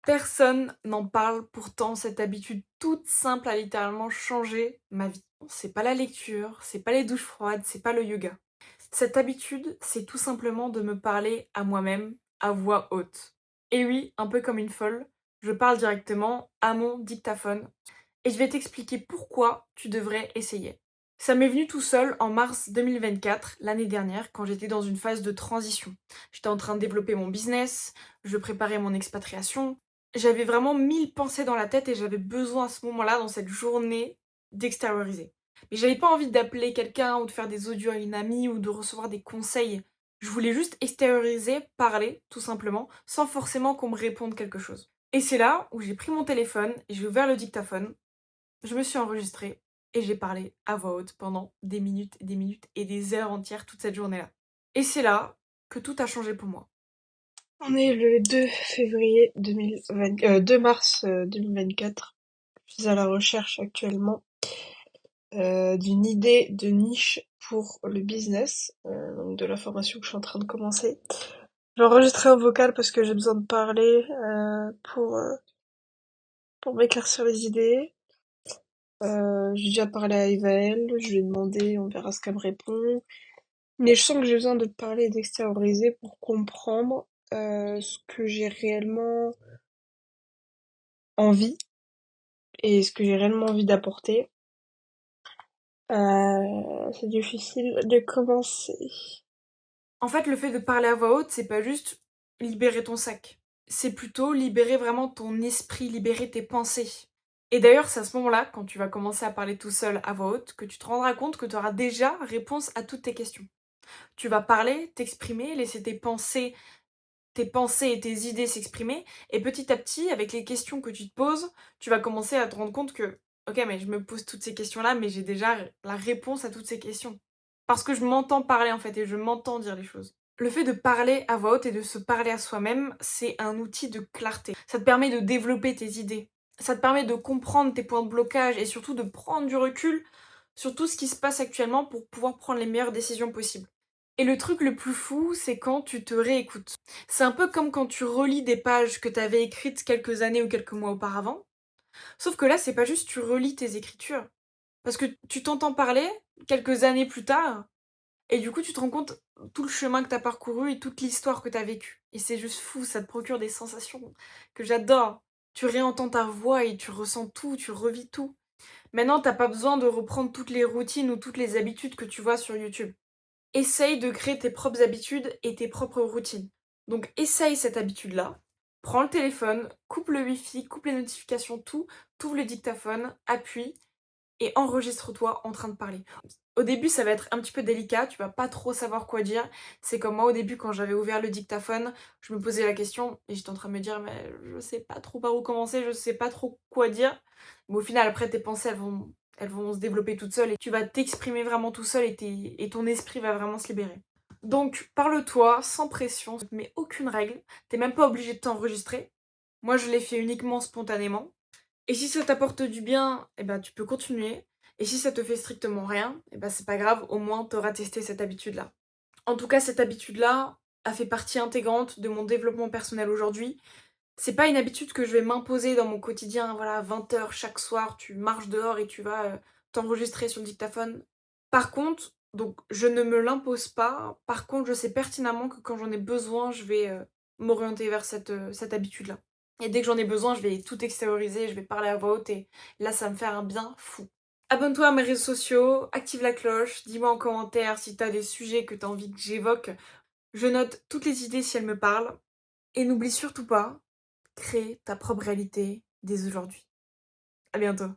Personne n'en parle, pourtant cette habitude toute simple a littéralement changé ma vie. C'est pas la lecture, c'est pas les douches froides, c'est pas le yoga. Cette habitude, c'est tout simplement de me parler à moi-même à voix haute. Et oui, un peu comme une folle, je parle directement à mon dictaphone et je vais t'expliquer pourquoi tu devrais essayer. Ça m'est venu tout seul en mars 2024, l'année dernière, quand j'étais dans une phase de transition. J'étais en train de développer mon business, je préparais mon expatriation. J'avais vraiment 1000 pensées dans la tête et j'avais besoin à ce moment-là, dans cette journée, d'extérioriser. Mais j'avais pas envie d'appeler quelqu'un ou de faire des audios à une amie ou de recevoir des conseils. Je voulais juste extérioriser, parler, tout simplement, sans forcément qu'on me réponde quelque chose. Et c'est là où j'ai pris mon téléphone et j'ai ouvert le dictaphone, je me suis enregistrée et j'ai parlé à voix haute pendant des minutes et des heures entières toute cette journée-là. Et c'est là que tout a changé pour moi. On est le 2 février 2 mars 2024. Je suis à la recherche actuellement d'une idée de niche pour le business, donc de la formation que je suis en train de commencer. J'ai enregistré un vocal parce que j'ai besoin de parler pour m'éclaircir les idées. J'ai déjà parlé à Evaël, je lui ai demandé, on verra ce qu'elle me répond. Mais je sens que j'ai besoin de parler et d'extérioriser pour comprendre ce que j'ai réellement envie et ce que j'ai réellement envie d'apporter. C'est difficile de commencer. En fait, le fait de parler à voix haute, c'est pas juste libérer ton sac. C'est plutôt libérer vraiment ton esprit, libérer tes pensées. Et d'ailleurs, c'est à ce moment-là, quand tu vas commencer à parler tout seul à voix haute, que tu te rendras compte que tu auras déjà réponse à toutes tes questions. Tu vas parler, t'exprimer, laisser tes pensées et tes idées s'exprimer, et petit à petit, avec les questions que tu te poses, tu vas commencer à te rendre compte que, ok, mais je me pose toutes ces questions-là, mais j'ai déjà la réponse à toutes ces questions. Parce que je m'entends parler en fait, et je m'entends dire les choses. Le fait de parler à voix haute et de se parler à soi-même, c'est un outil de clarté. Ça te permet de développer tes idées. Ça te permet de comprendre tes points de blocage et surtout de prendre du recul sur tout ce qui se passe actuellement pour pouvoir prendre les meilleures décisions possibles. Et le truc le plus fou, c'est quand tu te réécoutes. C'est un peu comme quand tu relis des pages que tu avais écrites quelques années ou quelques mois auparavant. Sauf que là, c'est pas juste tu relis tes écritures. Parce que tu t'entends parler quelques années plus tard, et du coup, tu te rends compte tout le chemin que tu as parcouru et toute l'histoire que tu as vécue. Et c'est juste fou, ça te procure des sensations que j'adore. Tu réentends ta voix et tu ressens tout, tu revis tout. Maintenant, t'as pas besoin de reprendre toutes les routines ou toutes les habitudes que tu vois sur YouTube. Essaye de créer tes propres habitudes et tes propres routines. Donc essaye cette habitude-là. Prends le téléphone, coupe le wifi, coupe les notifications, tout, t'ouvres le dictaphone, appuie et enregistre-toi en train de parler. Au début, ça va être un petit peu délicat, tu vas pas trop savoir quoi dire. C'est comme moi au début quand j'avais ouvert le dictaphone, je me posais la question et j'étais en train de me dire mais je sais pas trop par où commencer, je sais pas trop quoi dire. Mais au final, après tes pensées elles vont se développer toutes seules et tu vas t'exprimer vraiment tout seul et ton esprit va vraiment se libérer. Donc parle-toi sans pression, mais aucune règle, t'es même pas obligé de t'enregistrer. Moi je l'ai fait uniquement spontanément. Et si ça t'apporte du bien, eh ben, tu peux continuer. Et si ça te fait strictement rien, eh ben, c'est pas grave, au moins t'auras testé cette habitude-là. En tout cas, cette habitude-là a fait partie intégrante de mon développement personnel aujourd'hui. C'est pas une habitude que je vais m'imposer dans mon quotidien, voilà, 20 heures chaque soir, tu marches dehors et tu vas t'enregistrer sur le dictaphone. Par contre, donc je ne me l'impose pas. Par contre, je sais pertinemment que quand j'en ai besoin, je vais m'orienter vers cette habitude-là. Et dès que j'en ai besoin, je vais tout extérioriser, je vais parler à voix haute et là, ça va me faire un bien fou. Abonne-toi à mes réseaux sociaux, active la cloche, dis-moi en commentaire si t'as des sujets que t'as envie que j'évoque. Je note toutes les idées si elles me parlent. Et n'oublie surtout pas, crée ta propre réalité dès aujourd'hui. À bientôt.